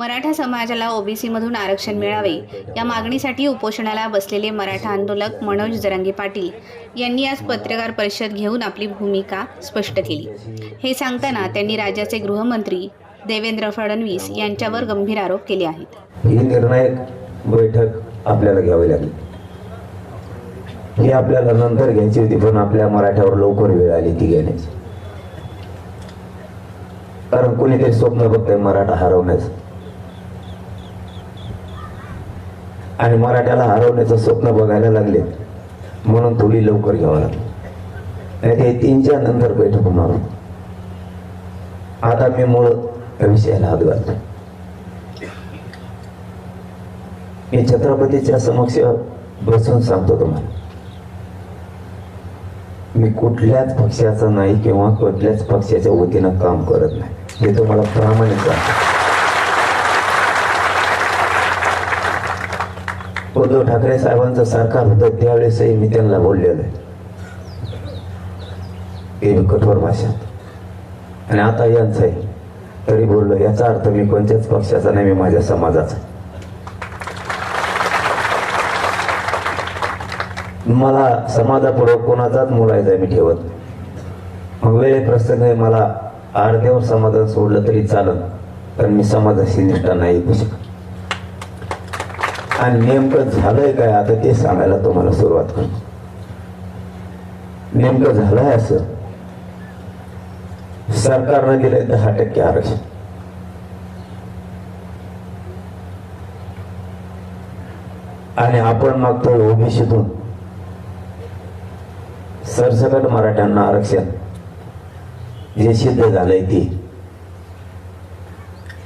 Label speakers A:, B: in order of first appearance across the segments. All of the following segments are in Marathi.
A: मराठा समाजाला ओबीसीमधून आरक्षण मिळावे या मागणीसाठी उपोषणाला बसलेले मराठा आंदोलक मनोज जरांगे पाटील यांनी आज पत्रकार परिषद घेऊन आपली भूमिका स्पष्ट केली। हे सांगताना त्यांनी राज्याचे गृहमंत्री देवेंद्र फडणवीस यांच्यावर गंभीर आरोप केले आहेत।
B: ही निर्णायक बैठक आपल्याला घ्यावी लागली। ही आपल्याला नंतर घ्यायची होती, पण आपल्या मराठ्यावर लवकर वेळ आली ती घेण्याची। कारण कोणीतरी स्वप्न बघतंय मराठा हरवण्याचं, आणि मराठ्याला हरवण्याचं स्वप्न बघायला लागले म्हणून थोडी लवकर घ्यावं लागली। नाही ते 3च्या नंतर बैठक होणार। आता मी मूळ विषयाला हात घालतो। मी छत्रपतीच्या समक्ष बसून सांगतो तुम्हाला, मी कुठल्याच पक्षाचा नाही किंवा कुठल्याच पक्षाच्या वतीनं काम करत नाही, हे तुम्हाला प्रामाणिक सांगतो। उद्धव ठाकरे साहेबांचं सरकार होतं त्यावेळेसही मी त्यांना बोललेलो आहे, ते कठोर भाषेत, आणि आता यांचं आहे तरी बोललो। याचा अर्थ मी कोणत्याच पक्षाचा नाही, मी माझ्या समाजाचा। मला समाजापुढे कोणाचाच मुलायचा मी ठेवत नाही। मग वेळे प्रसंग मला अर्ध्यावर समाजात सोडलं तरी चालत, पण मी समाजाशी निष्ठा नाही येऊ शकत। आणि नेमकं झालंय काय आता ते सांगायला तुम्हाला सुरुवात करतो। नेमकं झालंय असं, सरकारनं दिलंय 10% आरक्षण, आणि आपण मागतोय ओबीसीतून सरसकट मराठ्यांना आरक्षण। जे सिद्ध झालंय ते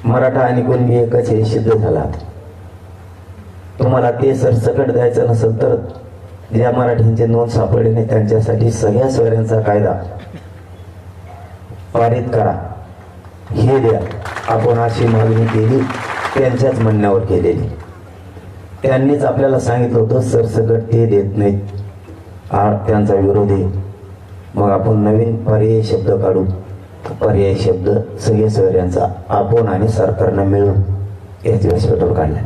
B: मराठा आणि कुणबी एकच हे सिद्ध झाला। तुम्हाला ते सरसकट द्यायचं नसेल तर ज्या मराठ्यांचे नोंद सापडले नाही त्यांच्यासाठी सगळ्या सोयऱ्यांचा कायदा पारित करा, हे द्या। आपण अशी मागणी केली, त्यांच्याच म्हणण्यावर केलेली। त्यांनीच आपल्याला सांगितलं होतं सरसकट ते देत नाहीत, त्यांचा विरोध आहे। मग आपण नवीन पर्यायी शब्द काढू, पर्यायी शब्द सगळे सोयऱ्यांचा आपण आणि सरकारनं मिळून याच व्यासपीठावर काढला।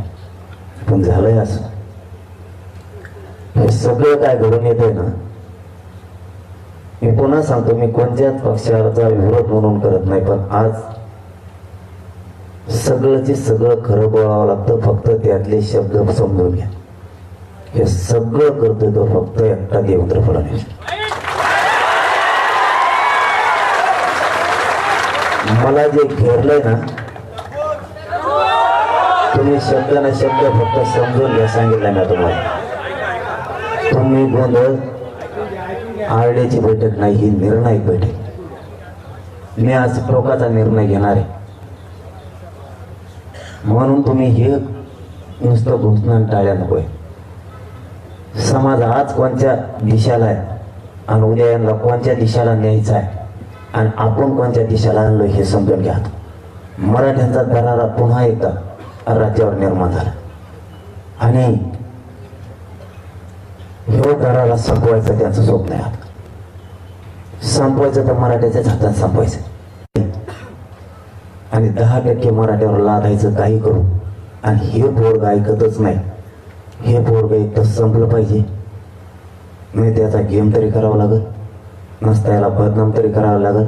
B: पण झालंय असं, हे सगळं काय घडून येतंय ना, मी पुन्हा सांगतो, मी कोणत्याच पक्षाचा विरोध म्हणून करत नाही, पण आज सगळंचे सगळं खरं बोलावं लागतं। फक्त त्यातले शब्द समजून घ्या। हे सगळं करतोय तो फक्त एकटा देवेंद्र फडणवीस। मला जे घेरलंय ना, तुम्ही शब्द ना शब्द फक्त समजून घ्या, सांगितलं ना तुम्हाला। तुम्ही गोंधळ आरड्याची बैठक नाही, ही निर्णायक बैठक। मी आज टोकाचा निर्णय घेणार आहे, म्हणून तुम्ही हे नुसतं घोषणा टाळ्या नकोय। समाज आज कोणत्या दिशेला आहे आणि उद्या यांना कोणत्या दिशेला न्यायचं आहे आणि आपण कोणत्या दिशेला आणलो हे समजून घ्या। मराठ्यांचा दरारा पुन्हा एकदा राज्यावर निर्माण झाला, आणि हे दरारा संपवायचं त्यांचं स्वप्न आहे। संपवायचं तर मराठ्याच्याच हातात संपवायचं, आणि 10% मराठ्यावर लादायचं काही करू। आणि हे पोरग ऐकतच नाही, हे पोरग एक संपलं पाहिजे, नाही त्याचा गेम तरी करावा लागल, नसता याला बदनाम तरी करावं लागल,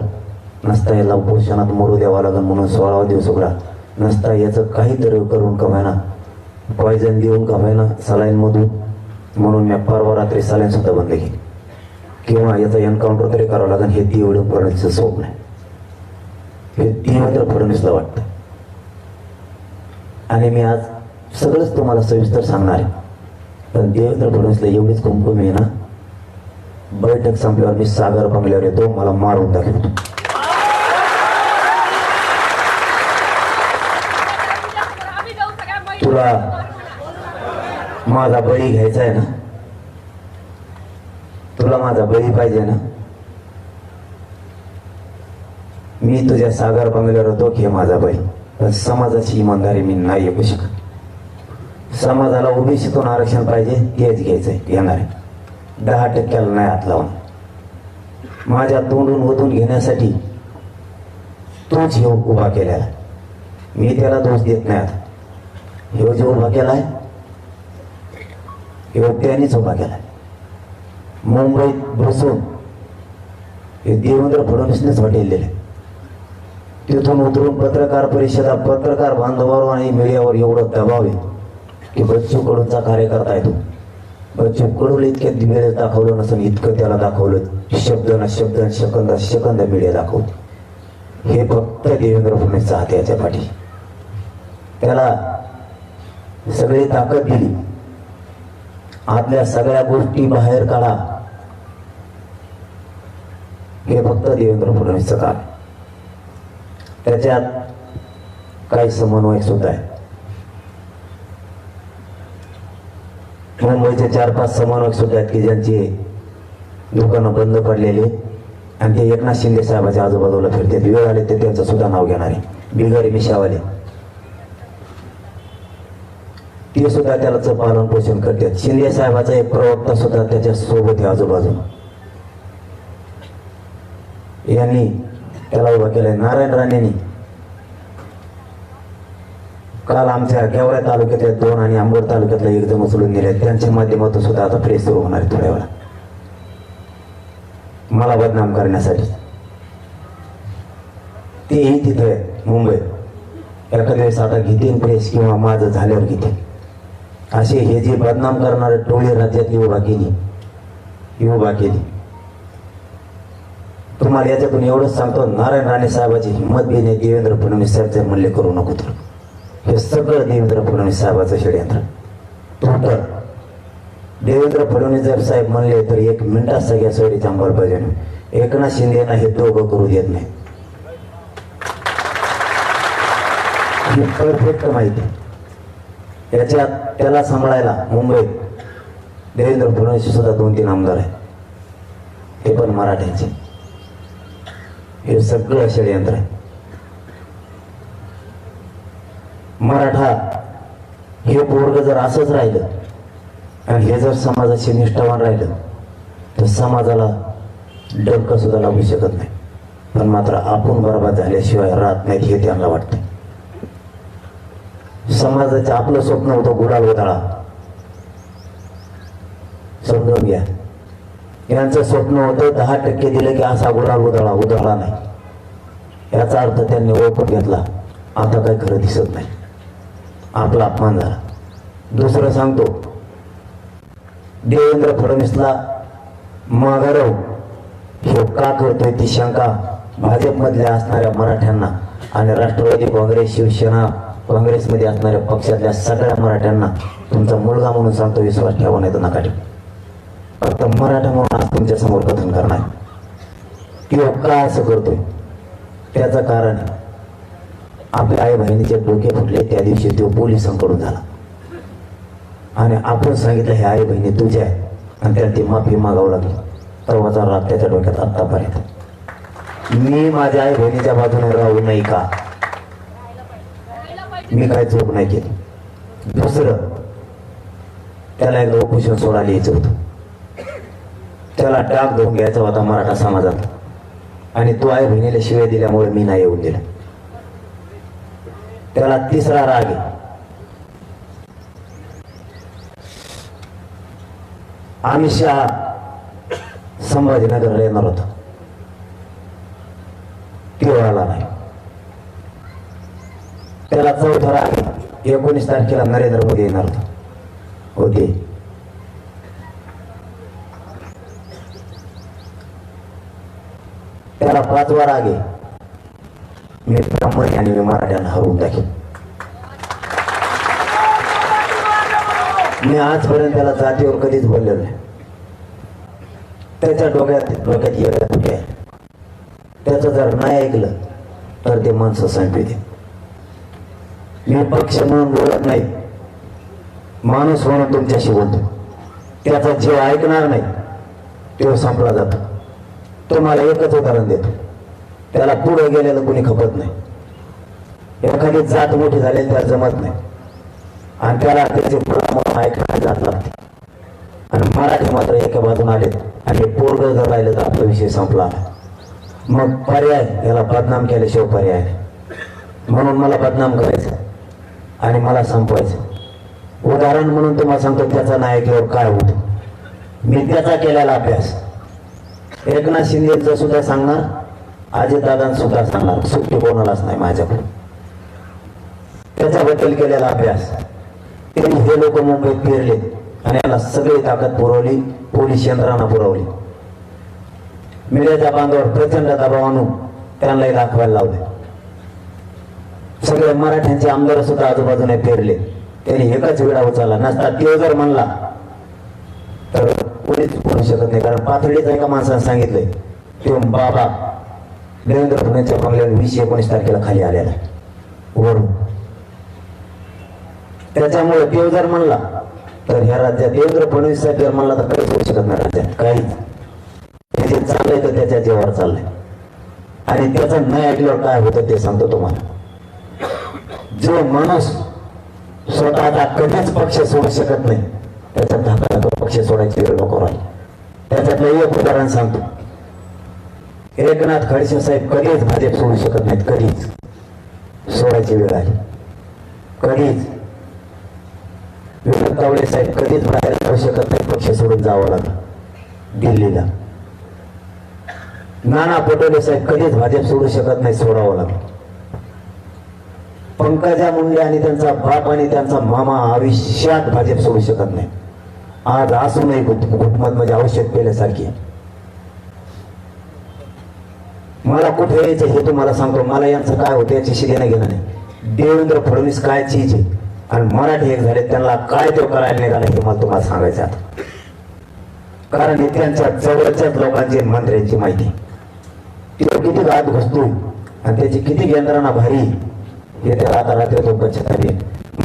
B: नसता याला उपोषणात मरू द्यावा लागल म्हणून 16वा दिवस उघडा, नसता याचं काहीतरी करून कमायना, पॉयझन देऊन कमायना सलाईन मधून, म्हणून मी परवा रात्री सलाईन सुद्धा बंद केली, किंवा याचा एन्काउंटर तरी करावं लागेल। हे देवेंद्र फडणवीसचं स्वप्न आहे, हे देवेंद्र फडणवीसला वाटतं। आणि मी आज सगळंच तुम्हाला सविस्तर सांगणार आहे, पण देवेंद्र फडणवीसला एवढीच कुमकुम आहे ना, बैठक संपल्यावर मी सागर बंगल्यावर येतो, मला मारून दाखवतो। तुला माझा बळी घ्यायचा आहे ना, तुला माझा बळी पाहिजे ना, मी तुझ्या सागर बंगल्यावर होतो की माझा बळी। पण समाजाची इमानदारी मी नाही ऐकू शकत। समाजाला ओबीसीतून आरक्षण पाहिजे, तेच घ्यायचंय, येणार आहे। 10%ला नाही हात लावून, माझ्या तोंडून ओतून घेण्यासाठी तोच योग उभा केलेला। मी त्याला दोष देत नाही. आता हे जो उभा केलाय हे त्यांनीच उभा केलाय. मुंबईत बसून हे देवेंद्र फडणवीसनेच हॉटेल दिले. तिथून उतरून पत्रकार परिषदा, पत्रकार बांधवावर आणि मीडियावर एवढं दबाव आहे की बच्चू कडूंचा कार्यकर्ता आहे तो. बच्चू कडूला इतक्या वेळेस दाखवलं नसून इतकं त्याला दाखवलं. शब्द ना शब्द, सेकंद सेकंद मीडिया दाखवते. हे फक्त देवेंद्र फडणवीसचा हात याच्या पाठी. त्याला सगळी ताकद दिली. आतल्या सगळ्या गोष्टी बाहेर काढा. हे फक्त देवेंद्र फडणवीसचं काम. त्याच्यात काही समन्वय सुद्धा आहे. मुंबईचे 4-5 समन्वयक सुद्धा आहेत की ज्यांची दुकानं बंद पडलेली आणि ते एकनाथ शिंदे साहेबाच्या आजूबाजूला फिरते. वेळ आले ते त्यांचं सुद्धा नाव घेणारे बिगर मिशावाले ते सुद्धा त्यालाच पालन पोषण करतात. शिंदे साहेबाचा एक प्रवक्ता सुद्धा त्याच्या सोबत आहे आजूबाजूला. यांनी त्याला उभा केलाय. नारायण राणेंनी काल आमच्या गेवरा तालुक्यातल्या 2 आणि अंबड तालुक्यातला 1 जण उचलून दिले. त्यांच्या माध्यमातून सुद्धा आता प्रेस सुरू होणार आहे थोड्या वेळा मला बदनाम करण्यासाठी. तेही तिथे मुंबईत एखाद्या वेळेस आता घेतील प्रेस किंवा माझं झाल्यावर घेतील. असे हे जे बदनाम करणारे टोळी राज्यात उभा केली. तुम्हाला याच्यातून एवढंच सांगतो, नारायण राणे साहेबाची हिंमत बी नाही देवेंद्र फडणवीस साहेबचे म्हणले करू नको. तर हे सगळं देवेंद्र फडणवीस साहेबाचं षडयंत्र. टोटल देवेंद्र फडणवीस जर साहेब म्हणले तर 1 मिनिटात सगळ्या सोयीची अंमलबजावणी. एकनाथ शिंदेना हे दोघं करू देत नाही. ही परफेक्ट माहिती. याच्यात त्याला सांभाळायला मुंबईत देवेंद्र फडणवीस सुद्धा 2-3 आमदार आहेत. ते पण मराठ्यांचे. हे सगळं षडयंत्र आहे. मराठा हे पोरग जर असंच राहिलं आणि हे जर समाजाशी निष्ठावान राहिलं तर समाजाला डंक सुद्धा लागू शकत नाही. पण मात्र आपण बरबाद झाल्याशिवाय राहत नाहीत हे त्यांना वाटतं. समाजाचं आपलं स्वप्न होतं गुलाल उधळा. समजून घ्या. यांचं स्वप्न होतं 10% दिलं की असा गुलाल उधळला नाही. याचा अर्थ त्यांनी ओळखून घेतला. आता काही खरं दिसत नाही. आपला अपमान झाला. दुसरं सांगतो, देवेंद्र फडणवीसला माघारव हे का करतोय ती शंका भाजपमधल्या असणाऱ्या मराठ्यांना आणि राष्ट्रवादी काँग्रेस, शिवसेना, काँग्रेसमध्ये असणाऱ्या पक्षातल्या सगळ्या मराठ्यांना तुमचा मुलगा म्हणून सांगतो, विश्वास ठेवा नाही तर नका ठेवू. फक्त मराठा म्हणून आज तुमच्या समोर कथन करणार. किंवा का असं करतोय त्याचं कारण आपल्या आई बहिणीचे डोके फुटले त्या दिवशी तो पोलिसांकडून झाला आणि आपण सांगितलं हे आई बहिणी तुझ्या आहे आणि त्याला ती माफी मागावं लागली. तेव्हाचा राग त्याच्या डोक्यात आत्तापर्यंत. मी माझ्या आई बहिणीच्या बाजूने राहू नाही का? मी काय चूक नाही केली. दुसरं, त्याला एकदा उपोषण सोडायला यायचं होतं. त्याला डाग धुवून घ्यायचा होता मराठा समाजात आणि तो आई बहिणीला शिव्या दिल्यामुळे मी नाही येऊन दिला. त्याला तिसरा राग आहे. अमित शहा संभाजीनगरला येणार होता, तो आला नाही. त्याला चौथा राग आहे. 19 तारखेला नरेंद्र मोदी येणार होते. त्याला 5वा राग आहे. मी ब्राह्मण आणि मी मराठ्यांना हरवून टाकेन. मी आजपर्यंत त्याला जातीवर कधीच बोललेलो नाही. त्याच्या डोक्यात आहे. त्याचं जर नाही ऐकलं तर ते माणसं संपते. मी पक्ष म्हणून बोलत नाही, माणूस म्हणून तुमच्याशी बोलतो. त्याचा जीव ऐकणार नाही तो संपला जातो. तुम्हाला एकच उदाहरण देतो. त्याला पुढे गेलेलं कोणी खपत नाही. एखादी जात मोठी झालेली त्याला जमत नाही आणि त्याला त्याचे ऐकायला जात लागते. आणि मराठी मात्र एका बाजून आले आणि पोरग जर राहिलं तर आपला विषय संपला. मग पर्याय, याला बदनाम केल्याशिवाय पर्याय. म्हणून मला बदनाम करायचं आणि मला संपवायचं. उदाहरण म्हणून तुम्हाला सांगतो त्याचा नायकीवर काय होतं. मी त्याचा केलेला अभ्यास एकनाथ शिंदेचं सुद्धा सांगणार, अजितदादांचं सुद्धा सांगणार, सुट्टी कोणालाच नाही माझ्याकडून. त्याच्याबद्दल केलेला अभ्यास त्यांनी हे लोक मुंबईत फिरले आणि याला सगळी ताकद पुरवली, पोलीस यंत्रणा पुरवली. मीडियाच्या बांधावर प्रचंड दबाव आणून त्यांनाही दाखवायला लावले. सगळे मराठ्यांचे आमदार सुद्धा आजूबाजूने फिरले. त्यांनी एकच वेळा उचलला नसता तो जर म्हणला तर कोणीच बोलू शकत नाही. कारण पाथर्डीच एका माणसाने सांगितलंय तो बाबा देवेंद्र फडणवीसच्या बंगल्यावर 20-19 तारखेला खाली आलेला आहे वरून. त्याच्यामुळे तो जर म्हणला तर ह्या राज्यात देवेंद्र फडणवीस साहेब जर म्हणला तर काहीच होऊ शकत नाही राज्यात. काहीच हे जे चाललंय तर त्याच्या जीवावर चाललंय. आणि त्याचं नाही ऐकल्यावर काय होतं ते सांगतो तुम्हाला. जो माणूस स्वतःचा कधीच पक्ष सोडू शकत नाही त्याचा धाका पक्ष सोडायची वेळ नको राहील. त्याच्यातलं एक उदाहरण सांगतो. एकनाथ खडसे साहेब कधीच भाजप सोडू शकत नाहीत, कधीच. सोडायची वेळ आली कधीच. विनोद तावडे साहेब कधीच बाहेर जाऊ शकत नाही, पक्ष सोडून जावं लागलं दिल्लीला. नाना पटोले साहेब कधीच भाजप सोडू शकत नाही, सोडावं लागलं. पंकजा मुंडे आणि त्यांचा बाप आणि त्यांचा मामा आयुष्यात भाजप सोडू शकत नाही. आज असूनही घुटमत म्हणजे औषध पेल्यासारखी. मला कुठे यायचं हे तुम्हाला सांगतो. मला यांचं काय होतं याच्याशी देणं घेणं नाही. देवेंद्र फडणवीस काय चीज आहे आणि मराठी एक झाले त्यांना काय तो करायला निघाला हे मला तुम्हाला सांगायचं आता. कारण हे त्यांच्या जवळच्याच लोकांची मंत्र्यांची माहिती तो किती गात घुसतोय आणि त्याची किती यंत्रणा भारी हे त्या आता रात्री तो बचत आली.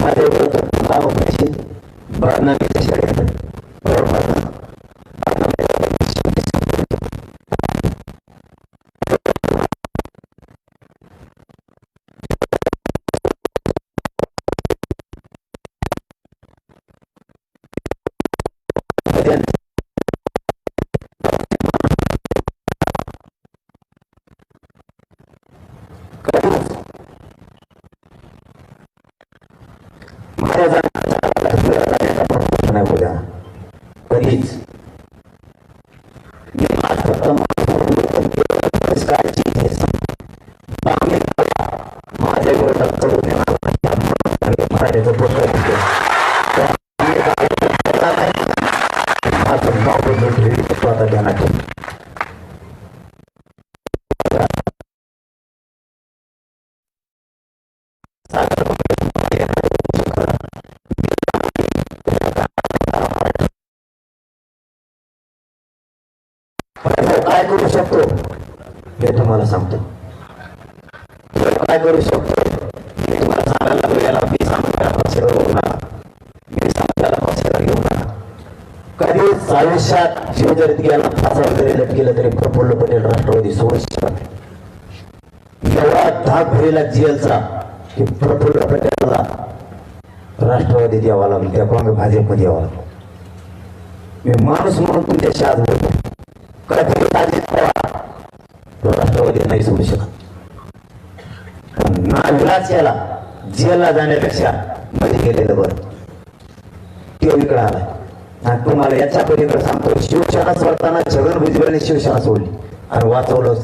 B: माझ्या बदनामीच्या शाळेत कधीच माझ्या विरोधात चढून आता ध्यानात काय करू शकतो हे तुम्हाला सांगतो. काय करू शकतो हे तुम्हाला सांगायला लागलो. याला मी सांगताना पक्षाला घेऊ नका, मी सांगताना पक्षाला घेऊ नका. कधीच आयुष्यात जीव जरी गेला फासावर जरी लटकेलं तरी प्रफुल्ल पटेल राष्ट्रवादी सोडू शकत. एवढा धाक भरेला जेलचा की प्रफुल्ल पटेलला राष्ट्रवादीत यावं लागलं, त्या काँग्रेस भाजपमध्ये यावं लागलं. मी माणूस म्हणून तुमच्याशी आज बोलतो. राष्ट्रवादी नाही सोडू शकत. नाविलाज याला जेलला जाण्यापेक्षा मध्ये गेलेलं बरं. तो इकडे आलाय आणि तुम्हाला याच्या पलीकडे सांगतो. शिवसेना सोडताना छगन भुजबळने शिवसेना सोडली आणि वाचवलं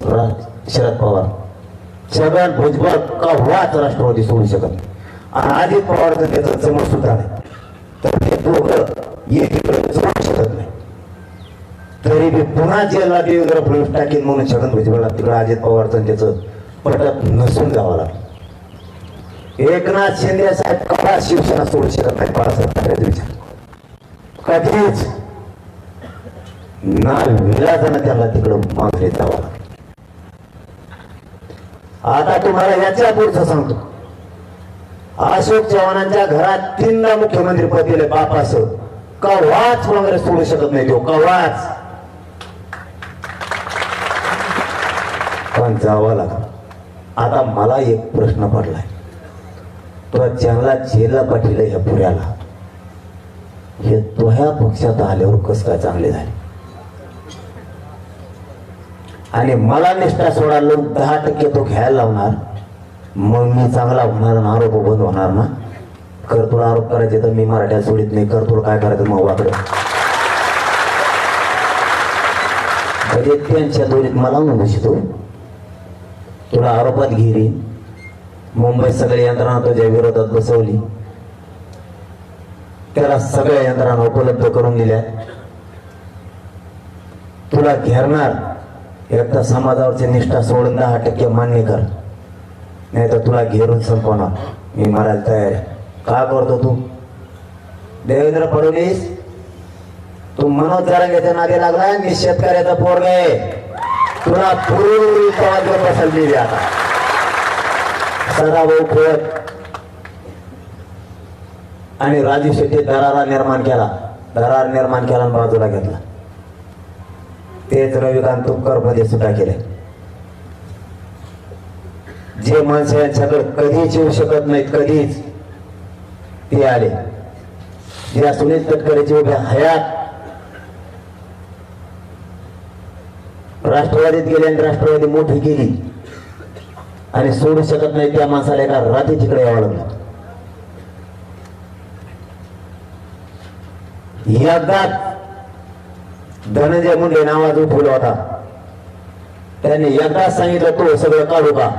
B: शरद पवार. छगन भुजबळ कव्हाच राष्ट्रवादी सोडू शकत आणि अजित पवारचं त्याचं जमत सुद्धा नाही. तर ते दोघं एकीकडे सोडू शकत नाही. तरी बी पुन्हा जेलला देवेंद्र फडणवीस टाकीन म्हणून छगन भुजबळला तिकडे अजित पवारचं त्याचं पटत नसून जावं लागलं. एकनाथ शिंदे साहेब कवा शिवसेना सोडू शकत नाही. बाळासाहेब ठाकरेचा विचार कधीच ना विलाजानं त्याला तिकडं मागे जावं लागलं. आता तुम्हाला याच्या पुढचं सांगतो. अशोक चव्हाणांच्या घरात 3दा मुख्यमंत्री पद दिले बापासह. कवाच काँग्रेस सोडू शकत नाही. तो कवाच पण जावं लागलं. आता मला एक प्रश्न पडलाय. तो ज्यांना जेलला पाठवलं ह्या पुऱ्याला हे तो ह्या पक्षात आल्यावर कस काय चांगले झाले. आणि मला निष्ठा सोडायला 10% तो घ्यायला लावणार मग मी चांगला होणार ना, आरोप बंद होणार ना. कर तुला आरोप करायचे तर मी मराठ्यात सोडित नाही. कर तुला काय करायचं मग वाकडं. म्हणजे त्यांच्या दोरीत मला न बसतो. तुला आरोपात घेरी. मुंबईत सगळी यंत्रणा तुझ्या विरोधात बसवली. त्याला सगळ्या यंत्रणा उपलब्ध करून दिल्या. तुला घेरणार. एकदा समाजावरची निष्ठा सोडून 10% मान्य कर, नाही तर तुला घेरून संपवणार. मी मारायला तयार आहे. का करतो तू? देवेंद्र फडणवीस, तू मनोज जरांगेच्या नादी लागला. मी शेतकऱ्याचा पोरगा आहे. तुला पूर्वी बसवलेली आता सदाभाऊ खोत आणि राजू शेट्टी दरार निर्माण केला आणि बाजूला घेतला. तेच रविकांत तुपकर मध्ये सुद्धा केले. जे माणसं यांच्याकडे कधीच येऊ शकत नाहीत, कधीच ते आले. ज्या सुनील तटकरेची उभ्या हयात राष्ट्रवादीत गेले आणि राष्ट्रवादी मोठी केली आणि सोडू शकत नाही त्या माणसाला एका रात्री तिकडे यावं लागलं. एकदाच धनंजय मुंडे नावाचा उठवला होता. त्यांनी एकदाच सांगितलं तो सगळं काढू का.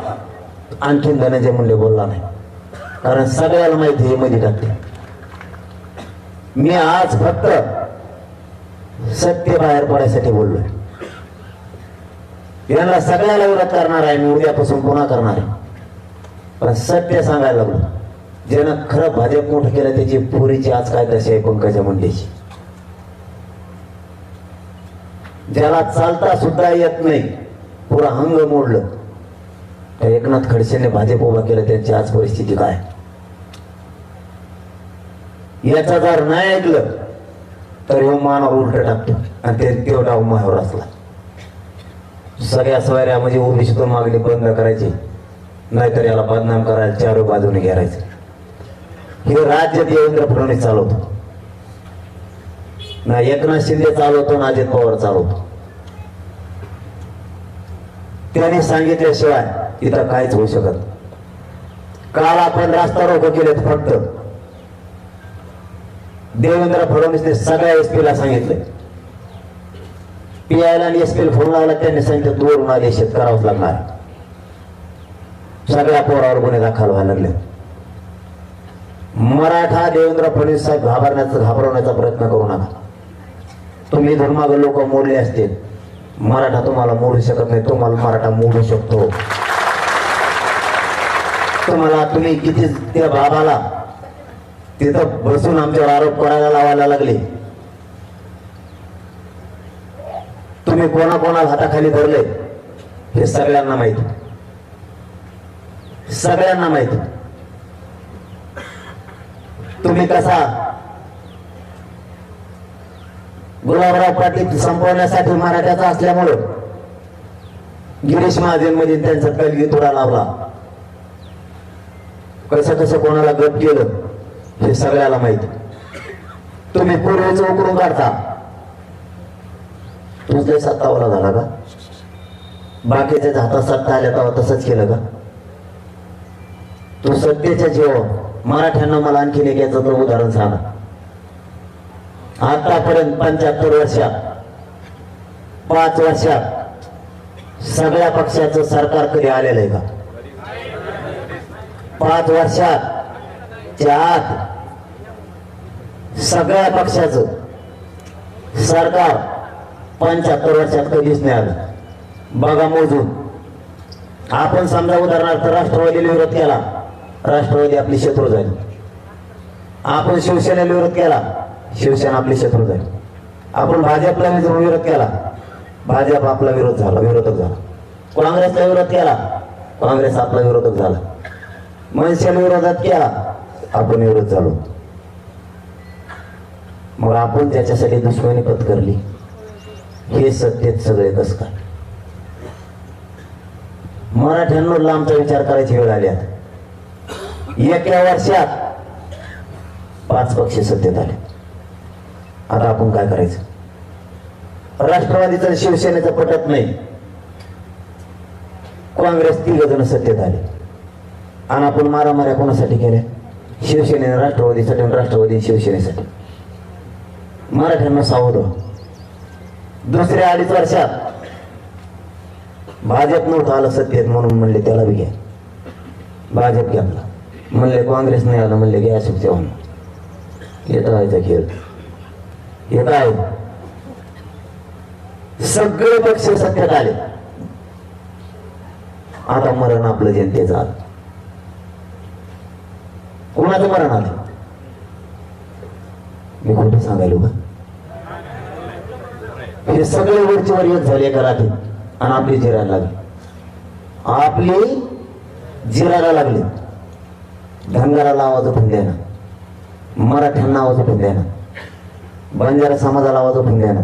B: आणखीन धनंजय मुंडे बोलला नाही, कारण सगळ्याला माहिती हे मध्ये टाकते. मी आज फक्त सत्य बाहेर पडायसाठी बोललोय. यांना सगळ्याला विरोध करणार आहे मी, उद्यापासून पुन्हा करणार आहे. पण सत्य सांगायला लागलो. ज्यानं खरं भाजप मोठं केलं त्याची पुरीची आज काय दशा आहे पंकजा मुंडेची. ज्याला चालता सुद्धा येत नाही, पुरा हंग मोडलं, तर एकनाथ खडसेने भाजप उभा केलं. त्यांची आज परिस्थिती काय. याचा जर नाही ऐकलं तर ह्यो मानावर उलट टाकतो आणि ते तेवढा उमावर असला. सगळ्या सोयऱ्या म्हणजे ओबीसीतून मागणी बंद करायची, नाहीतर याला बदनाम करायला चार बाजूने घेरायचं. हे राज्य देवेंद्र फडणवीस चालवतो ना, एकनाथ शिंदे चालवतो ना अजित पवार चालवतो. त्यांनी सांगितल्याशिवाय इथं काहीच होऊ शकत. काल आपण रास्ता रोको केलेत. फक्त देवेंद्र फडणवीसने सगळ्या एसपीला सांगितलं. पीआयला आणि एसपीला फोन लावला. त्यांनी सांगितलं दूरून आदेशित करावंच लागणार. सगळ्या पोरावर गुन्हे दाखल व्हायला लागले. मराठा देवेंद्र फडणवीस साहेब घाबरवण्याचा प्रयत्न करू नका. तुम्ही धर्माग लोक मोडले असतील, मराठा तुम्हाला मोडू शकत नाही. तुम्हाला मराठा मोडू शकतो. तुम्ही किती त्या बाबाला तिथं बसून आमच्यावर आरोप करायला लावायला लागले. तुम्ही कोणाकोणाला हाताखाली धरले हे सगळ्यांना माहिती. सगळ्यांना माहिती. तुम्ही कसा गुलाबराव पाटील संपवण्यासाठी मराठ्याचा असल्यामुळं गिरीश महाजन मध्ये त्यांचा कलगी तुडा लावला. कसं कसं कोणाला गप केलं हे सगळ्याला माहिती. तुम्ही पूर्वीचं उकरून काढता. तुझे सत्तावला झाला का? बाकीच्या हातात सत्ता आल्या तेव्हा तसंच केलं का? तू सत्तेच्या जीव मराठ्यांना मला आणखीन एक याचं तर उदाहरण सांगा. आतापर्यंत 75 वर्षात 5 वर्षात सगळ्या पक्षाचं सरकार कधी आलेलं आहे का? 5 वर्षात आत सगळ्या पक्षाचं सरकार 75 वर्षात कधीच नाही आलं. बघा मोजून. आपण समजा उदाहरणार्थ राष्ट्रवादीला विरोध केला, राष्ट्रवादी आपली शत्रू झाली. आपण शिवसेनेला विरोध केला, शिवसेना आपली शत्रू झाली. आपण भाजपला विरोध केला, भाजप आपला विरोधक झाला. काँग्रेसला विरोध केला, काँग्रेस आपला विरोधक झाला. मनसेला विरोधात केला, आपण विरोध झालो. मग आपण त्याच्यासाठी दुश्मनी पत्करली. हे सत्तेत सगळे कस काय? मराठ्यांना लांबचा विचार करायची वेळ आली. एका वर्षात 5 पक्ष सत्तेत आले. आता आपण काय करायचं? राष्ट्रवादीचं शिवसेनेचं पटत नाही. काँग्रेस 3 जण सत्तेत आले. आणि आपण मारामाऱ्या कोणासाठी केल्या? शिवसेनेने राष्ट्रवादीसाठी आणि राष्ट्रवादी शिवसेनेसाठी. मराठ्यांना सावध व्हा. दुसऱ्या 2.5 वर्षात भाजप नव्हतं आलं सत्तेत म्हणून म्हणले त्याला बी घ्या. भाजप घेतला. म्हणले काँग्रेस नाही आलं, म्हणले घ्या अशोक चव्हाण. येत व्हायचा खेळ येत आहे. सगळे पक्ष सत्तेत आले. आता मरण आपलं जनतेचं आलं. कोणाचं मरण आलं? मी खोटं सांगायलो का? हे सगळे वरची वर एक झाले एका रात्री आणि आपली जिरायला लागली. आपली जिरायला लागली. धनगराला आवाज उठून द्यायना, मराठ्यांना आवाज उठून द्यायना, बंजारा समाजाला आवाज उठून द्यायना,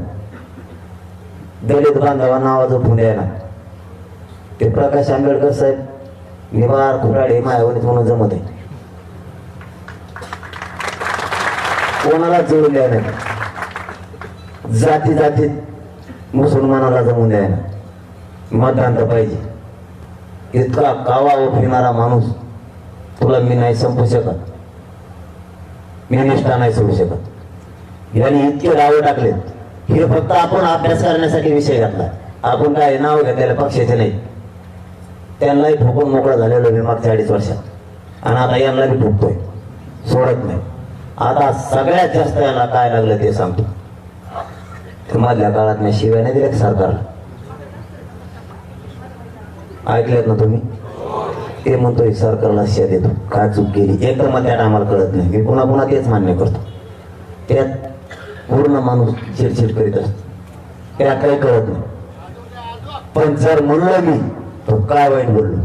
B: दलित बांधवांना आवाज उठून द्यायना. ते प्रकाश आंबेडकर साहेब निवार खुराडे मायावणीत म्हणून जमत आहे. कोणाला जोडून द्यायला नाही. जाती जातीत मुसलमानाला जमून द्यायला. मतदान तर पाहिजे. इतका कावा फिरणारा माणूस तुला मी नाही संपू शकत. मी निष्ठा नाही सोडू शकत. यांनी इतके डावे टाकले. हे फक्त आपण अभ्यास करण्यासाठी विषय घातला. आपण काय नाव घेतलेलं पक्षाचे नाही. त्यांनाही ठोकून मोकळा झालेलो मी मागच्या 2.5 वर्षात आणि आता यांना बी ठोकतोय, सोडत नाही. आता सगळ्यात जास्त याला काय लागलं ते सांगतो. मधल्या काळात मी शिव्या नाही दिल्या सरकारला. ऐकलेत ना तुम्ही? ते म्हणतोय सरकारला शिव्या देतो. काय चूक केली एक तर मग त्यात आम्हाला कळत नाही. मी पुन्हा पुन्हा तेच मान्य करतो. त्यात पूर्ण माणूस चिडचिड करीत असतो. त्यात काही कळत नाही. पण जर म्हणलं मी तर काय वाईट बोललो?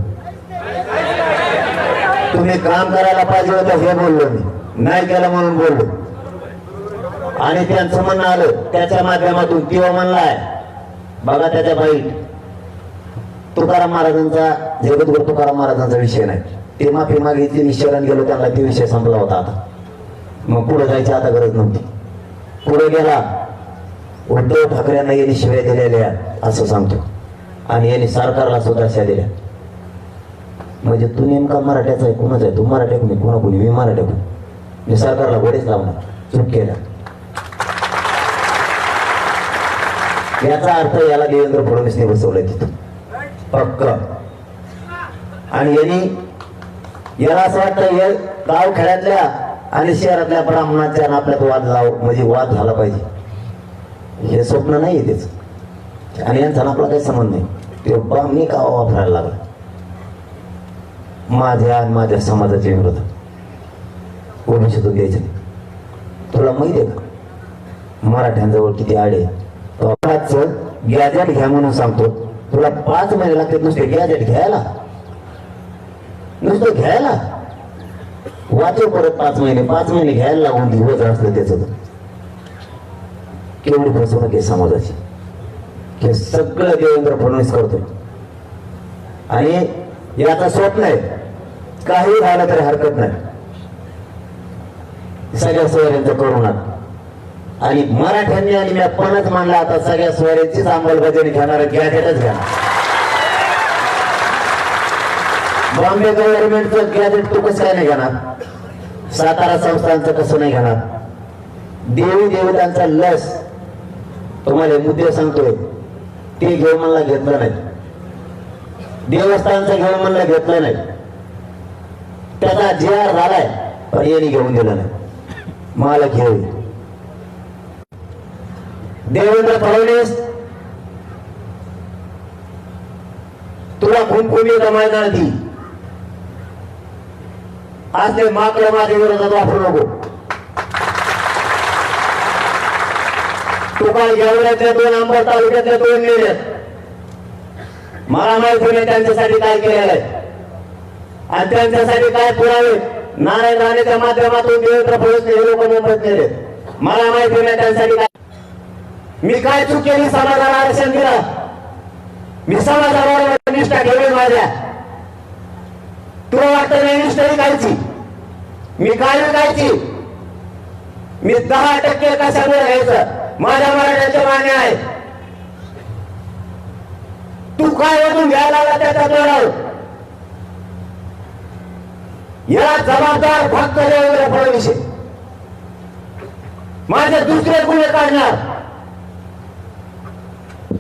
B: तुम्ही काम करायला पाहिजे होतं हे बोललो मी. नाही केलं म्हणून बोललो. आणि त्यांचं म्हणणं आलं त्याच्या माध्यमातून तेव्हा म्हणलाय बघा त्याच्या बाईट. तुकाराम महाराजांचा जगद्गुरु तुकाराम महाराजांचा विषय नाही. ते माफी मागितली, मी शरण गेलो त्यांना. ते विषय संपला होता. आता मग पुढे जायची आता गरज नव्हती. पुढे गेला. उद्धव ठाकरेंना यांनी शिव्या दिलेल्या असं सांगतो आणि यांनी सरकारला सुद्धा शिव्या दिल्या. म्हणजे तू नेमका मराठ्याचा आहे? कोणाचा आहे? तू मराठ्या कोणी? कोणा कोणी? मी मराठ्या कोणी? मी सरकारला गोडेच लावणार. चूक केला याचा अर्थ याला देवेंद्र फडणवीसने बसवलंय तिथं पक्क. आणि यांनी याला असं वाटतं हे गाव खेड्यातल्या आणि शहरातल्या ब्राह्मणाच्या आपल्यात वाद म्हणजे वाद झाला पाहिजे. हे स्वप्न नाही त्याच. आणि यांचा आपला काही संबंध नाही. ते ब्राह्मणी का वापरायला लागला माझ्या आणि माझ्या समाजाच्या विरोधात. ओबीसीतून द्यायचं नाही. तुला माहिती आहे का मराठ्यांजवळ किती आडे? गॅजेट घ्या म्हणून सांगतो. तुला 5 महिने लागतात नुसते गॅजेट घ्यायला. नुसतं घ्यायला वाचव परत 5 महिने. 5 महिने घ्यायला लागून दिवस असलं त्याच. केवढी फसवणूक आहे समाजाची. हे सगळं देवेंद्र फडणवीस करतो. आणि याचा स्वप्न आहे काही झालं तरी हरकत नाही सगळ्या सोयऱ्यांचं करोनात. आणि मराठ्यांनी आणि मी आपणच मानला आता सगळ्या सोयऱ्यांचीच अंमलबजावणी घेणार. गॅजेटच घ्या. बॉम्बे गव्हर्नमेंटचं गॅजेट तू कसं काय नाही घेणार? सातारा संस्थांचं कसं नाही घेणार? देवी देवतांचा लस तुम्हाला मुद्दे सांगतोय ते घेऊन मला घेतलं नाही. देवस्थानचं घेऊन मला घेतलं नाही. त्याचा GR झालाय पण यांनी घेऊन दिलं नाही. मला घेऊ. देवेंद्र फडणवीस तुला खून जमायणार ती आज ते माकडं माझ्या विरोधात वापरू नको. तू काल गेवड्यातल्या 2 अंबड तालुक्यातल्या 2 नेले. मला माहिती नाही त्यांच्यासाठी काय केलेलं आहे आणि त्यांच्यासाठी काय पुरावे. नारायण राणेच्या माध्यमातून देवेंद्र फडणवीस हे लोक मुंबईत नेले. मला माहिती नाही त्यांच्यासाठी काय. मी काय चूक केली? समाजाला आरक्षण दिलं. मी समाजावर निष्ठा ठेवली माझ्या. तुला वाटतं नाही निष्ठा कायची? मी काय कायची? मी 10% कशामुळे घ्यायचं? माझ्या मराठ्याचे मान्य आहे. तू काय वाटून घ्यायला लागला त्याच्या तोडावर? याला जबाबदार फक्त देवेंद्र फडणवीस आहेत. माझे दुसरे गुन्हे काढणार,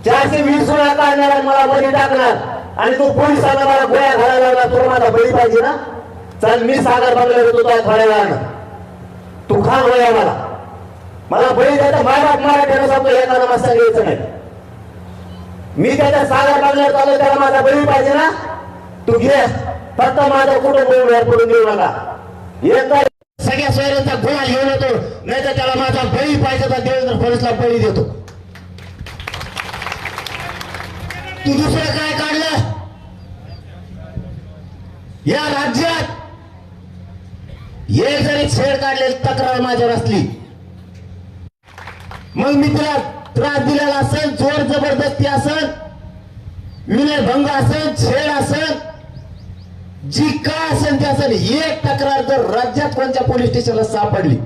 B: 420 गुन्हा काढणार आणि मला बळी टाकणार आणि तू पोलिसांना मला गोळ्या घालायला लागला, तुला माझा बळी पाहिजे ना? चल मी सागर बंगल्यावर येतो थोड्या वेळानं, तू खा गोळ्या मला बळी द्यायचा. मायबाप मराठ्यानं सांगतो एका नमस्कार घ्यायचं नाही. मी त्याच्या सागर बंगल्यावर चालू, त्याला माझा बळी पाहिजे ना? तू घे, फक्त माझं कुटुंब बाहेर पडून देऊ नका. एकदा सगळ्या सोयऱ्यांचा गोळा घेऊन येतो, नाही तर त्याला माझा बळी पाहिजे तर देवेंद्र फडणवीसला बळी देतो. तू दुसरं काय काढलं या राज्यात? एक जरी छेड काढलेली तक्रार माझ्यावर असली, मग मी तुला त्रास दिलेला असेल, जोर जबरदस्ती असेल, विनयभंग असेल, छेड असेल, जी काय असेल ते असेल, एक तक्रार जर राज्यात कोणत्या पोलीस स्टेशनला सापडली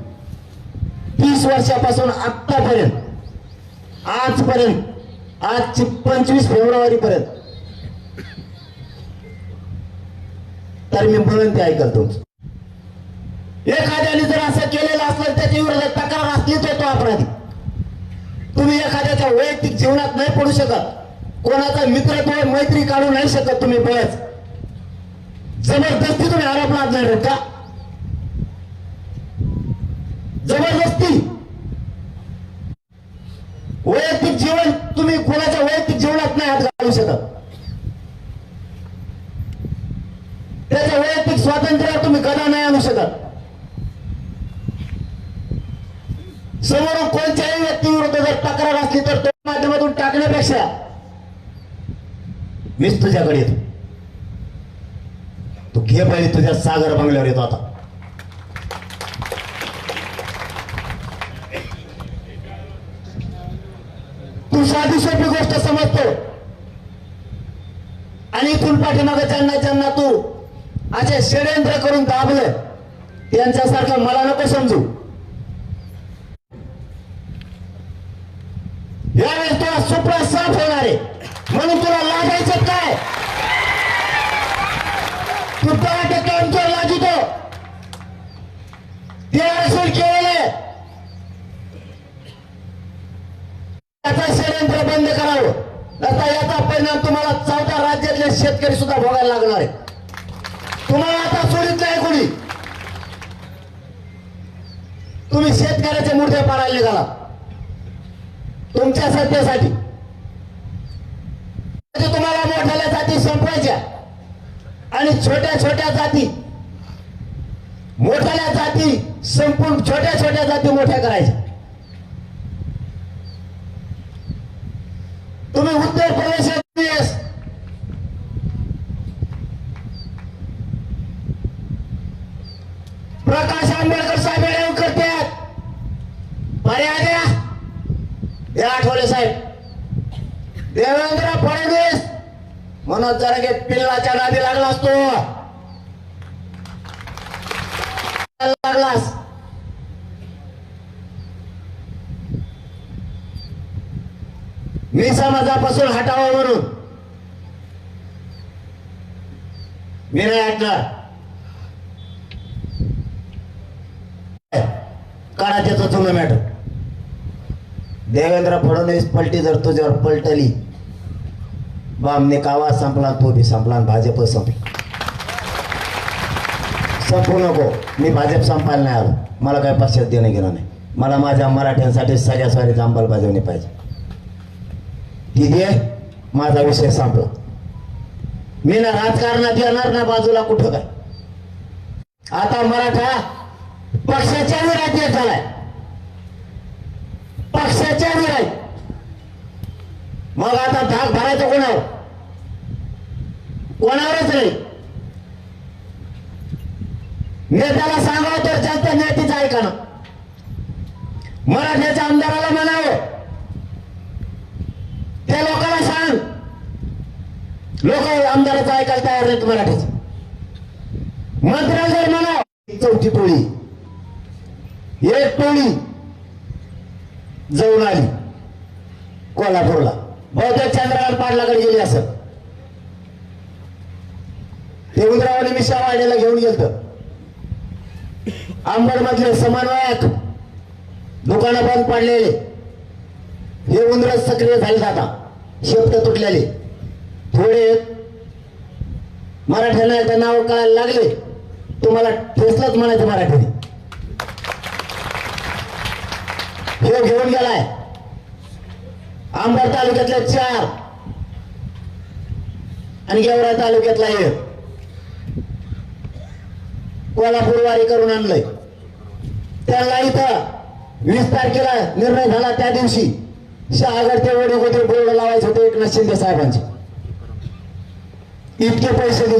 B: 30 वर्षापासून आतापर्यंत, आजपर्यंत, आजची 25 फेब्रुवारी पर्यंत, तर मी म्हणून ते ऐकल तुमचं. एखाद्याने जर असं केलेलं असलं त्याच्या विरोधात तक्रार असलीच होतो अपराधी. तुम्ही एखाद्याच्या वैयक्तिक जीवनात नाही पडू शकत, कोणाचा मित्रत्व मैत्री काढू नाही शकत तुम्ही. बळच जबरदस्ती तुम्ही आरोप लादणार आहेत का? जबरदस्ती वैयक्तिक जीवन तुम्ही कोणाच्या वैयक्तिक जीवनात नाही हात घालू शकत. त्याच्या वैयक्तिक स्वातंत्र्यावर तुम्ही गदा नाही आणू शकत. समोरून कोणत्याही व्यक्तीविरुद्ध जर तक्रार असली तर तो माध्यमातून टाकण्यापेक्षा मीच तुझ्याकडे येतो. तू घे पहिले, तुझ्या सागर बंगल्यावर येतो आता. तू साधी सोपी गोष्ट समजतो आणि इथून पाठीमागे ज्यांना तू असे षडयंत्र करून दाबलं त्यांच्यासारखं मला नको समजू. यावेळेस तुला सुपडा साफ होणार आहे, म्हणून तुला लागायचं काय? तू 10% अंतर लाजितो ते असून केलेले याचा षडयंत्र बंद करावं. आता याचा परिणाम तुम्हाला 14 राज्यातले शेतकरी सुद्धा भोगायला लागणार आहे. तुम्हाला आता सोडित नाही कोणी. तुम्ही शेतकऱ्याचे मूर्त्या पाडायला निघाला तुमच्या सत्तेसाठी. तुम्हाला मोठ्या जाती संपवायच्या आणि छोट्या छोट्या जाती, मोठ्या जाती संपून छोट्या छोट्या जाती मोठ्या करायच्या. तुम्ही उत्तर प्रदेशात प्रकाश आंबेडकर साहेब येऊन करतात, पर्याय द्या. हे आठवले साहेब, देवेंद्र फडणवीस मनोज जरांगे पिल्लाच्या नादी लागला असतो, लागलास. मी समाजापासून हटावं म्हणून मी नाही हटणार. काढा त्याचं जुनं मॅटर. देवेंद्र फडणवीस पलटी जर तुझ्यावर पलटली, बामने कावा संपला, तो बी संपला आणि भाजप संपली. संपू नको. मी भाजप संपायला नाही आलो, मला काही पक्षात देणं गेलं नाही. मला माझ्या मराठ्यांसाठी सगळ्या स्वारीची अंमलबजावणी पाहिजे. ती दे, माझा विषय संपला. मी ना राजकारणात येणार ना बाजूला कुठं काय. आता मराठा पक्षाच्या विरोधात झालाय, पक्षाच्या विरोधात. मग आता धाक भरायचं कोणावर? कोणावरच नाही. नेत्याला सांगावं तर जनता नेत्याचं ऐका ना. मराठ्याच्या आमदाराला म्हणावं, त्या लोकांना सांग. लोक आमदाराचं ऐकायला तयार नाहीत मराठ्याचं. मंत्र्याला जर म्हणावं, चौथी टोळी, एक टोळी जाऊन आली कोल्हापूरला, बहुतेक चंद्रकांत पाटलाकडे गेली असं. ते उंदरावाने मिशा वाड्याला घेऊन गेलत. अंबडमधले समन्वयक दुकानं बंद पडलेले, हे उंदरच सक्रिय झाले, आता शेपट तुटलेले, थोडे मराठ्यांना एकदा नाव कळायला लागले तुम्हाला ठेसलंच म्हणायचं मराठीने. हे घेऊन गेलाय अंबड तालुक्यातले 4 आणि गेवरा तालुक्यातला 1, कोल्हापूरवारी करून आणलंय. त्याला इथं 20 तारखेला निर्णय झाला, त्या दिवशी शहागड ते वडीगोदरी बोर्ड लावायचे होते एकनाथ शिंदे साहेबांचे. इतके पैसे दिले.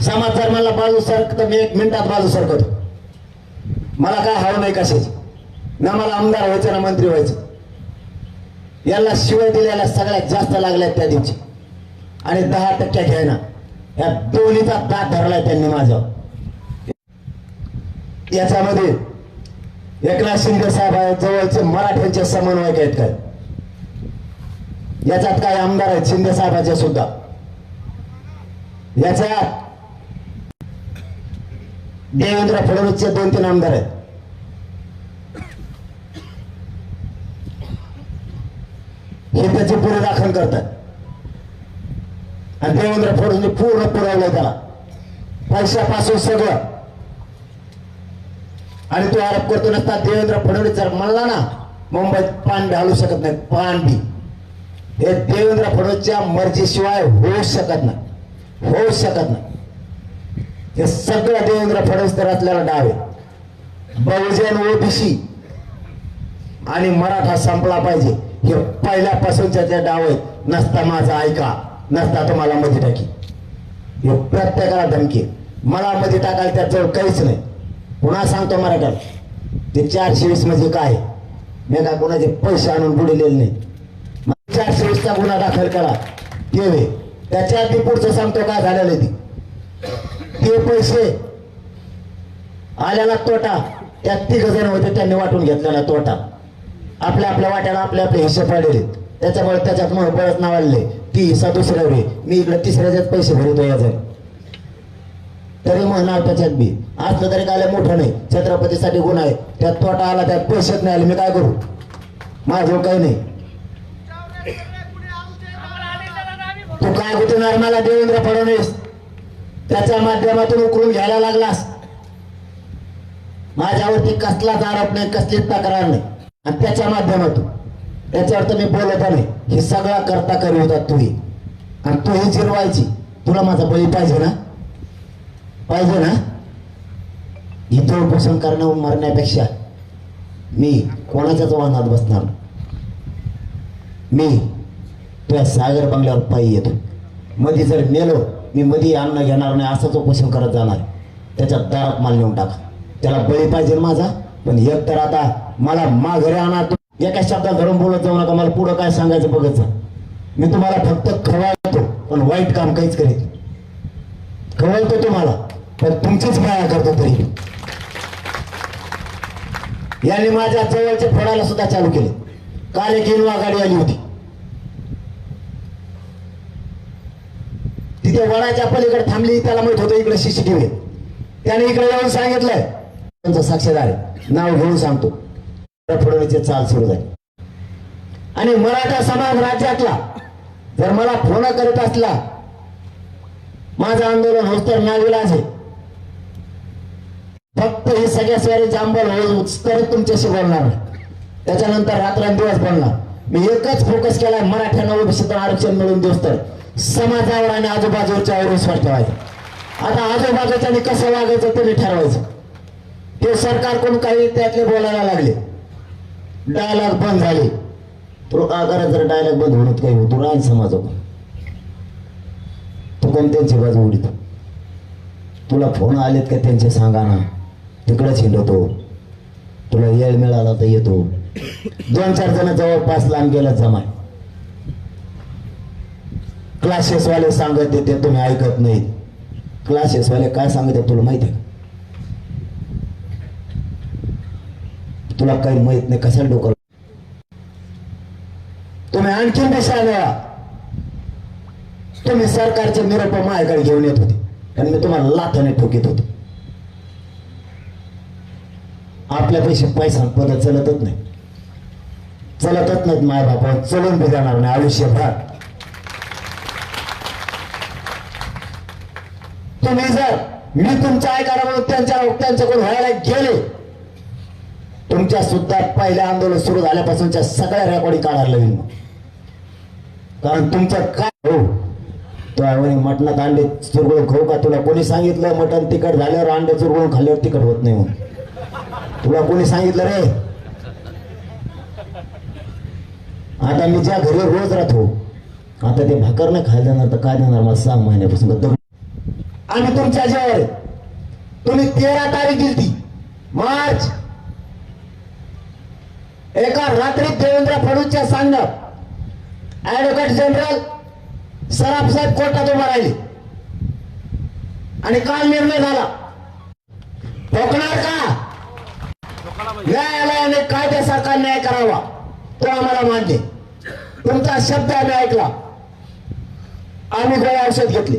B: समाज धर्माला बाजू सरकत, मी 1 मिनिटात बाजू सरकतो. मला काय हवं नाही कशाची, ना मला आमदार व्हायचं ना मंत्री व्हायचं. याला शिवाय दिलेल्या सगळ्यात जास्त लागल्यात त्या दिवशी, आणि 10% घ्यायना या दोन्हीचा दात धरलाय त्यांनी माझ्यावर. याच्यामध्ये एकनाथ शिंदे साहेब जवळचे मराठ्यांचे समन्वयक आहेत काय, याच्यात काय आमदार आहेत शिंदे साहेबांचे सुद्धा, याच्यात देवेंद्र फडणवीसचे 2-3 आमदार आहेत. हे त्याची पुढे दाखल करतात, आणि देवेंद्र फडणवीस पूर्ण पुरवलंय त्याला पैशापासून सगळं. आणि तो आरोप करतो नसता देवेंद्र फडणवीस जर म्हणला ना मुंबईत पान बी हलू शकत नाही, पान बी, हे देवेंद्र फडणवीसच्या मर्जीशिवाय होऊ शकत नाही, होऊ शकत नाही. हे सगळं देवेंद्र फडणवीस तर असलेला डाव आहे. बहुजन, ओबीसी आणि मराठा संपला पाहिजे, हे पहिल्यापासूनच्या त्या डाव आहेत. नसता माझा ऐका, नसता तुम्हाला मध्ये टाकी, हे प्रत्येकाला धमकी. मला मध्ये टाकायला त्याच्यावर काहीच नाही. पुन्हा सांगतो मराठा, ते 420 म्हणजे काय, मी काय कोणाचे पैसे आणून बुडलेले नाही. 420चा गुन्हा दाखल करा, ते त्याच्या आधी पुढचं सांगतो काय झालेलं ते पैसे आल्याला तोटा, त्यात 3 जण होते त्यांनी वाटून घेतलेला तोटा. आपल्या आपल्या वाट्याला आपले आपले हिस्से पडलेले, त्याच्यामुळे त्याच्यात मग बळच नावाले ती हिस्सा दुसऱ्या वे, मी इकडे तिसऱ्याच्याच पैसे भरतो याचे. तरी म्हणणार त्याच्यात बी असलं तरी काय मोठं नाही, छत्रपतीसाठी गुन्हा आहे, त्यात तोटा आला, त्यात पैसेच नाही आले, मी काय करू, माझं काही नाही. तू काय गुतणार मला देवेंद्र फडणवीस, त्याच्या माध्यमातून उकळून घ्यायला लागलास. माझ्यावरती कसलाच आरोप नाही, कसलीच तक्रार नाही, आणि त्याच्या माध्यमातून त्याच्यावर तर मी बोलत नाही. हे सगळा करता करी होता तुम्ही, आणि तू ही जिरवायची. तुला माझा बळी पाहिजे ना, पाहिजे ना. इथं उपोषण करणं मरण्यापेक्षा मी कोणाच्याच वाहनात बसणार. मी तुझ्या सागर बंगल्यावर पायी येतो. मध्ये जर मेलो मी मध्ये अन्न घेणार नाही, असंच उपोषण करत जाणार. त्याच्या दारात माल नेऊन टाका. त्याला बळी पाहिजे माझा. पण एक तर आता मला माघारी आणा. एका शब्दात धरून बोलत जाऊ नका. मला पुढं काय सांगायचं बघत जा. मी तुम्हाला फक्त खवळतो, पण वाईट काम काहीच करीत. खवळतो तुम्हाला, पण तुमचीच माया करतो. तरी यांनी माझ्या जवळचे फोडायला सुद्धा चालू केले. काल एक इनोवा गाडी आली होती, तिथे वडाच्या पलीकडे थांबली. त्याला माहित होतं इकडे CCTV. त्याने इकडे येऊन सांगितलंय, त्यांचं साक्षीदार आहे, नाव घेऊन सांगतो. फडणवीसची चाल सुरू झाली. आणि मराठा समाज राज्यातला जर मला फोन करत असला, माझं आंदोलन होत तर नाविलाज आहे. फक्त हे सगळ्या स्वारी जांभळ होऊच तर तुमच्याशी बोलणार नाही. त्याच्यानंतर रात्रंदिवस बोलणार. मी एकच फोकस केलाय, मराठ्यांना ओबीसीतून आरक्षण मिळून देऊस तर समाजावर आणि आजूबाजूच्या विश्वास ठेवायचा. आता आजूबाजूच्याने कसं वागायचं ते ठरवायचं. ते सरकार कोण काही त्यातले बोलायला लागले, डायलॉग बंद झाले. तो आगारात जर डायलॉग बंद होण्यात काही होतो राहील समाज. तू कोण त्यांची बाजू उडीत. तुला फोन आलेत का त्यांचे सांगा ना, तिकडंच हिंडतो. तुला वेळ मिळाला तर येतो. 2-4 जण जवळपास लांब गेलं जमाय. क्लासेसवाले सांगत देते, तुम्ही ऐकत नाहीत. क्लासेसवाले काय सांगत तुला माहिती आहे? तुला काही माहित नाही. कशाला डोकं तुम्ही आणखीन दिसायला. तुम्ही सरकारचे निरोप माझ्याकडे घेऊन येत होते आणि मी तुम्हाला लाथाने ठोकीत होतो. आपल्यापेक्षा पैसा पद चलतच नाही, चलतच नाहीत. माय बापा चलून बी जाणार नाही आयुष्यभर. तुम्ही जर मी तुमच्या ऐकायला म्हणून त्यांच्याकडून व्हायला गेले, तुमच्या सुद्धा पहिल्या आंदोलन सुरू झाल्यापासूनच्या सगळ्या रेकॉर्डिंग काढायला लागेल. कारण तुमचं काय हो तो मटणात अंडे चुरगळून खाऊ का? तुला कोणी सांगितलं मटण तिखट झाल्यावर अंडे चुरगळून खाल्ल्यावर तिखट होत नाही म्हणून? तुला कोणी सांगितलं रे? आता मी ज्या घरी रोज राहतो, आता ते भाकर नाही खायला देणार तर काय देणार मला 6 महिन्यापासून. आणि तुमच्या जेव्हा तुम्ही 13 तारीख दिली मार्च, एका रात्रीत देवेंद्र फडणवीसच्या सांगण्यात ऍडव्होकेट जनरल सराफ साहेब कोर्टात उभा राहिले आणि काल निर्णय झाला. ठोकणार का? न्यायालयाने कायद्यासारखा न्याय करावा तो आम्हाला मान्य. तुमचा शब्द आम्ही ऐकला, आम्ही गोळ्या औषध घेतले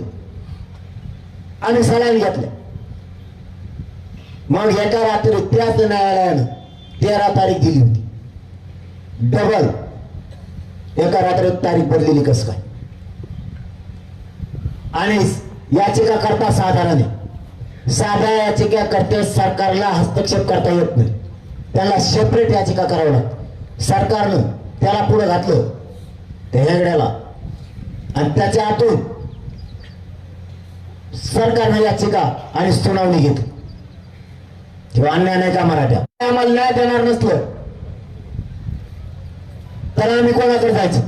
B: आणि सलाईन घेतले. मग एका रात्री त्याच न्यायालयानं 13 तारीख दिली होती. डबल एका रात्रीत तारीख बदलेली कस काय? आणि याचिका करता साधारण साध्या याचिका करते सरकारला हस्तक्षेप करता येत नाही, त्याला सेपरेट याचिका करावं लागतं. सरकारनं त्याला पुढे घातलं त्या हेगड्याला आणि त्याच्या आतून सरकारनं याचिका आणि सुनावणी घेतली. किंवा अन्याय नाही का मराठ्या? आम्हाला न्याय देणार नसलं तर आम्ही कोणाकडे जायचं?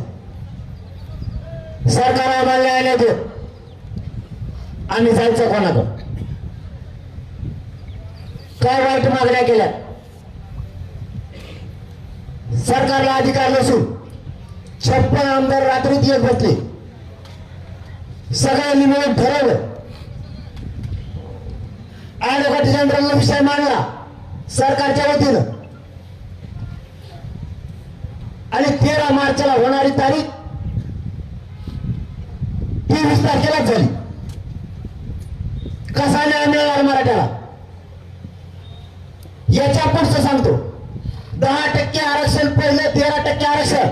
B: सरकार आम्हाला न्याय नाही देत, आम्ही जायचं कोणाकडे? काय वाईट मागण्या केल्या? सरकारला अधिकार नसून 56 आमदार रात्रीत येत बसले, सगळ्यांनी मिळून ठरवलं. ऍडव्होकेट जनरलला विषय मांडला सरकारच्या वतीनं आणि 13 मार्चला होणारी तारीख 23 तारखेलाच झाली. कसा न्याय मिळणार मराठ्याला? याच्या पुढचं सांगतो. 10% आरक्षण पहिले 13% आरक्षण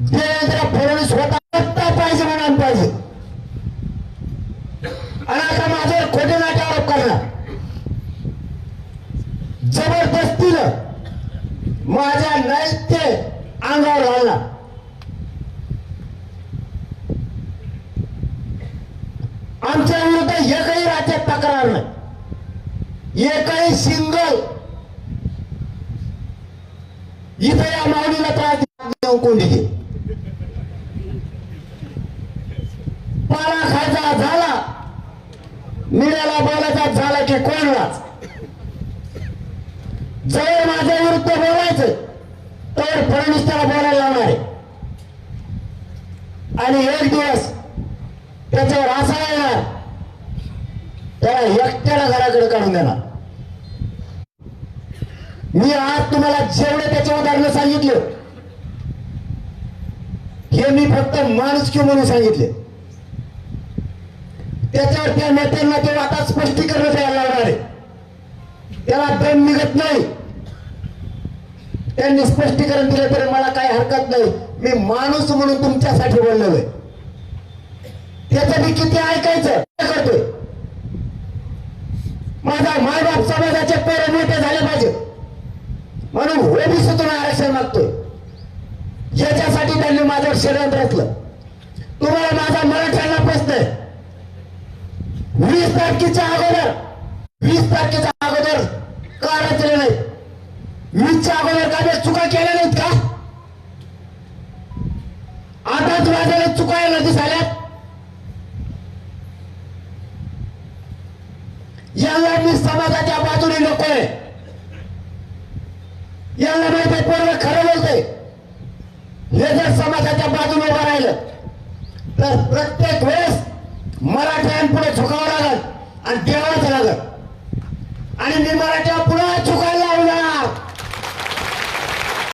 B: देवेंद्र फडणवीस होता पाहिजे म्हणून पाहिजे. आणि आता माझ्यावर खोटे नाटे आरोप करणार, जबरदस्तीनं माझ्या नैत्य अंगावर घालणार. आमच्या विरुद्ध एकही राज्यात तक्रार नाही, एकही सिंगल इथे या माऊलीला त्रास कोण दिली? पाला खायचा झाला, मीडियाला बोलायचा झाला की कोणलाच जवळ माझ्या विरुद्ध बोलायचं तर फडणवीस त्याला बोलायला लावणार आहे. आणि एक दिवस त्याच्यावर असा येणार त्याला एकट्याला घराकडे काढून देणार. मी आज तुम्हाला जेवढे त्याचे उदाहरण सांगितले हे मी फक्त माणुसकी म्हणून सांगितले. त्याच्यावर त्या नेत्यांना ते आता स्पष्टीकरण द्यायला लावणार आहे. त्याला दम निघत नाही. त्यांनी स्पष्टीकरण दिलं तरी मला काही हरकत नाही. मी माणूस म्हणून तुमच्यासाठी बोललेलो आहे. त्याचं मी किती ऐकायचं करतोय. माझा मायबाप समाजाचे पोरं मोठे झाले पाहिजे म्हणून ओबीसीतून आरक्षण मागतोय. याच्यासाठी त्यांनी माझ्यावर षडयंत्र रचलं. तुम्हाला माझा मराठ्यांना प्रश्न आहे. 20 तारखेच्या अगोदर का रचले नाही? 20च्या अगोदर काय चुका केल्या नाहीत का? आताच माझ्याला चुकायला दिसाल्यात. याला मी समाजाच्या बाजूने नकोय. याला माहिती आहे पोरं खरं बोलतंय. हे जर समाजाच्या बाजूने उभं राहिलं तर प्रत्येक